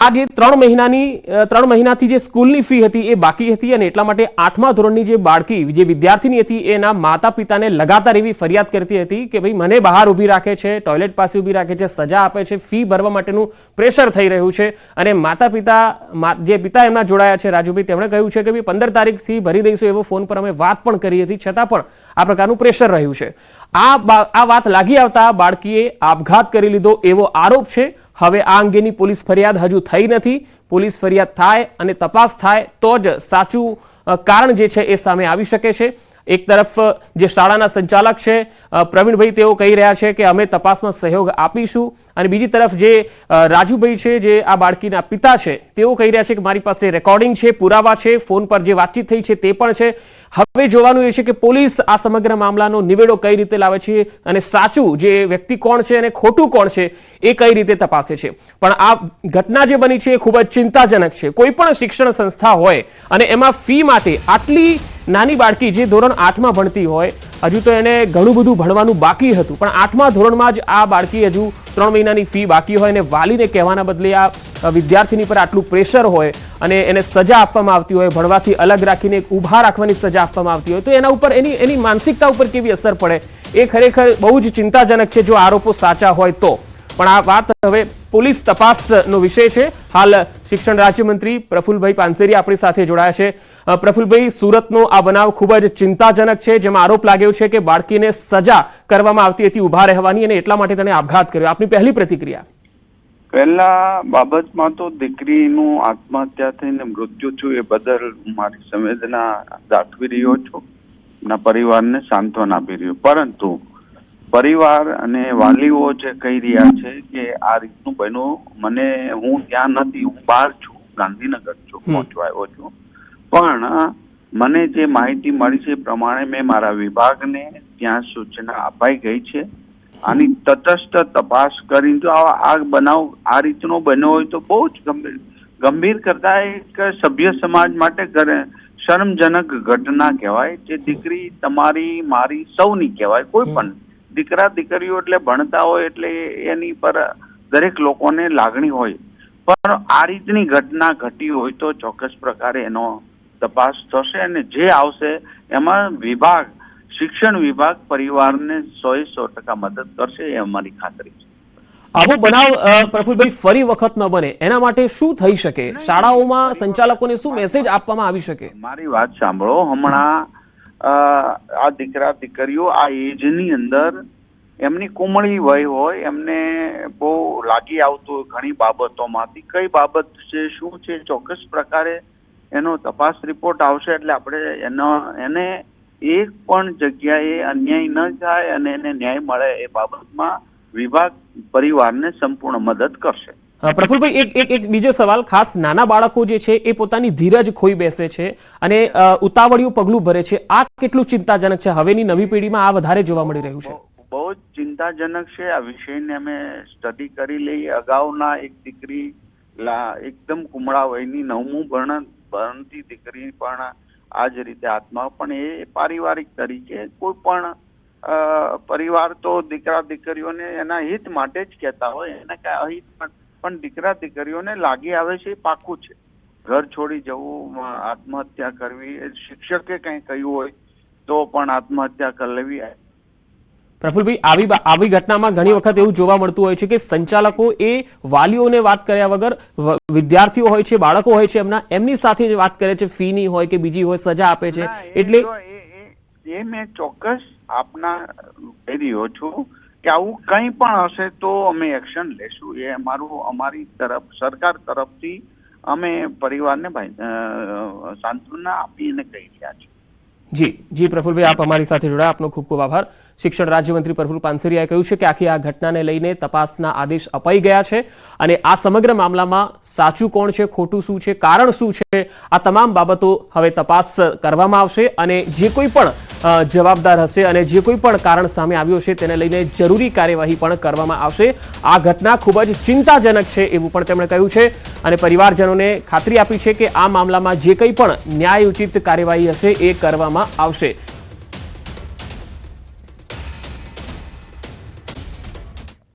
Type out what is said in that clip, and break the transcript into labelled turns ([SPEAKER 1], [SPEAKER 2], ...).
[SPEAKER 1] આ જે 3 મહિનાથી જે સ્કૂલની ફી હતી એ બાકી હતી અને એટલા માટે 8મા ધોરણની જે બાળકી જે વિદ્યાર્થીની હતી એના માતા પિતાને લગાતાર એવી ફરિયાદ કરતી હતી કે ભાઈ મને બહાર ઊભી રાખે છે, ટોયલેટ પાસે ઊભી રાખે છે, સજા આપે છે, ફી ભરવા માટેનું પ્રેશર થઈ રહ્યું છે અને માતા પિતા જે પિતા એમના જોડાયા છે રાજુભાઈ, તેમણે કહ્યું છે કે ભાઈ 15 તારીખથી ભરી દઈશું એવો ફોન પર અમે વાત પણ કરી હતી, છતાં પણ આ પ્રકારનું પ્રેશર રહ્યું છે। આ વાત લાગી આવતા બાળકીએ આપઘાત કરી લીધો એવો આરોપ છે। હવે આ અંગેની પોલીસ ફરિયાદ હજુ થઈ નથી। પોલીસ ફરિયાદ થાય અને તપાસ થાય તો જ સાચું કારણ જે છે એ સામે આવી શકે છે। એક તરફ જે શાળાના સંચાલક છે પ્રવીણભાઈ, તેઓ કહી રહ્યા છે કે અમે તપાસમાં સહયોગ આપીશું અને બીજી તરફ જે રાજુભાઈ છે જે આ બાળકીના પિતા છે તેઓ કહી રહ્યા છે કે મારી પાસે રેકોર્ડિંગ છે, પુરાવા છે, ફોન પર જે વાતચીત થઈ છે તે પણ છે। હવે જોવાનું એ છે કે પોલીસ આ સમગ્ર મામલાનો નિવેડો કઈ રીતે લાવે છે અને સાચું જે વ્યક્તિ કોણ છે અને ખોટું કોણ છે એ કઈ રીતે તપાસે છે। પણ આ ઘટના જે બની છે એ ખૂબ જ ચિંતાજનક છે। કોઈ પણ શિક્ષણ સંસ્થા હોય અને એમાં ફી માટે આટલી નાની બાળકી જે ધોરણ 8માં ભણતી હોય, હજુ તો એને ઘણું બધું ભણવાનું બાકી હતું, પણ 8મા ધોરણમાં જ આ બાળકી હજુ 3 મહિનાની ફી બાકી હોય અને વાલીને કહેવાના બદલે આ વિદ્યાર્થીની પર આટલું પ્રેશર હોય અને એને સજા આપવામાં આવતી હોય, ભણવાથી અલગ રાખીને ઊભા રાખવાની સજા આપવામાં આવતી હોય, તો એના ઉપર એની માનસિકતા ઉપર કેવી અસર પડે એ ખરેખર બહુ જ ચિંતાજનક છે જો આરોપો સાચા હોય તો। પણ આ વાત હવે પોલીસ તપાસનો વિષય છે। હાલ શિક્ષણ રાજ્યમંત્રી પ્રફુલભાઈ પાનસેરિયા આપણી સાથે જોડાયા છે। પ્રફુલભાઈ, સુરતનો આ બનાવ ખૂબ જ ચિંતાજનક છે, જેમાં આરોપ લાગ્યો છે કે બાળકીને સજા કરવામાં આવતી હતી ઊભા રહેવાની અને એટલા માટે તેણે આપઘાત કર્યો। આપની પહેલી પ્રતિક્રિયા?
[SPEAKER 2] પહેલા બાબતમાં તો દીકરીનું આત્મહત્યા થઈને મૃત્યુ થયું એ બદલ મારી સંવેદના દાખવી રહ્યો છું, એના પરિવારને સાંત્વના આપી રહ્યો, પરંતુ પરિવાર અને વાલીઓ જે કહી રહ્યા છે કે આ રીતનું બન્યું, હું ત્યાં નથી, હું બહાર છું, ગાંધીનગર છું, પહોંચવા આવ્યો છું, પણ મને જે માહિતી મળી છે એ પ્રમાણે મેં મારા વિભાગને ત્યાં સૂચના અપાઈ ગઈ છે। આની તટસ્થ તપાસ કરી, જો આ બનાવ આ રીતનો બન્યો હોય તો બહુ જ ગંભીર કરતા એક સભ્ય સમાજ માટે શરમજનક ઘટના કહેવાય। જે દીકરી તમારી મારી સૌની કહેવાય, કોઈ પણ દીકરા દીકરીઓ એટલે ભણતા હોય એટલે એની પર દરેક લોકોને લાગણી હોય, પણ આ રીતની ઘટના ઘટી હોય તો ચોક્કસ પ્રકારે એનો તપાસ થશે અને જે આવશે એમાં શિક્ષણ વિભાગ પરિવારને 100% મદદ કરશે એ અમારી ખાતરી છે।
[SPEAKER 1] આવો બનાવ પ્રફુલભાઈ ફરી વખત ન બને એના માટે શું થઈ શકે? શાળાઓમાં સંચાલકોને શું મેસેજ આપવામાં આવી શકે?
[SPEAKER 2] મારી વાત સાંભળો, હમણાં આ દીકરા દીકરીઓ આ એજની અંદર એમની કુમળી વય હોય, એમને બહુ લાગી આવતું હોય ઘણી બાબતોમાંથી, કઈ બાબત છે શું છે ચોક્કસ પ્રકારે એનો તપાસ રિપોર્ટ આવશે એટલે આપણે એને એક પણ જગ્યાએ અન્યાય ન થાય અને એને ન્યાય મળે એ બાબતમાં વિભાગ પરિવારને સંપૂર્ણ મદદ કરશે।
[SPEAKER 1] પ્રફુલભાઈ, એક બીજો સવાલ, ખાસ નાના બાળકો જે છે એ પોતાની ધીરજ ખોઈ બેસે છે અને ઉતાવળિયું પગલું ભરે છે, આ કેટલું ચિંતાજનક છે? હવેની નવી પેઢીમાં આ વધારે જોવા મળી રહ્યું છે।
[SPEAKER 2] બહુ જ ચિંતાજનક છે। આ વિષયને અમે સ્ટડી કરી લઈએ। અગાઉના એક દીકરી એકદમ કુમળા વયની 9મું ભણતી દીકરી પણ આ જ રીતે પણ એ પારિવારિક તરીકે કોઈ પણ પરિવાર તો દીકરા દીકરીઓને એના હિત માટે જ કહેતા હોય, એને કઈ અહિત પણ દીકરા દીકરીઓને લાગી આવે છે એ પાકું છે। ઘર છોડી જવું, આત્મહત્યા કરવી, શિક્ષકે કંઈ કહ્યું હોય તો પણ આત્મહત્યા કરી લેવી।
[SPEAKER 1] પ્રફુલભાઈ, આવી ઘટનામાં ઘણી વખત એવું જોવા મળતું હોય છે કે સંચાલકો એ વાલીઓને વાત કર્યા વગર વિદ્યાર્થીઓ હોય છે, બાળકો હોય છે, એમની સાથે જ વાત કરે છે, ફીની હોય કે બીજી હોય, સજા આપે છે, એટલે
[SPEAKER 2] એ મેં ચોક્કસ આપના કહી રહ્યો છું કે આવું કંઈ પણ હશે તો અમે એક્શન લેશું। એ અમારી તરફ સરકાર તરફથી અમે પરિવારને સાંત્વના આપીને કહી રહ્યા છીએ।
[SPEAKER 1] જી પ્રફુલભાઈ, આપ અમારી સાથે જોડાયા, આપનો ખૂબ ખૂબ આભાર। શિક્ષણ રાજ્યમંત્રી પ્રફુલ પાનસેરિયાએ કહ્યું છે કે આખી આ ઘટનાને લઈને તપાસના આદેશ અપાઈ ગયા છે અને આ સમગ્ર મામલામાં સાચું કોણ છે, ખોટું શું છે, કારણ શું છે, આ તમામ બાબતો હવે તપાસ કરવામાં આવશે અને જે કોઈ પણ જવાબદાર હશે અને જે કોઈ પણ કારણ સામે આવ્યું હશે તેને લઈને જરૂરી કાર્યવાહી પણ કરવામાં આવશે। આ ઘટના ખૂબ જ ચિંતાજનક છે એવું પણ તેમણે કહ્યું છે અને પરિવારજનોને ખાતરી આપી છે કે આ મામલામાં જે કંઈ પણ ન્યાયોચિત કાર્યવાહી હશે એ કરવામાં આવશે।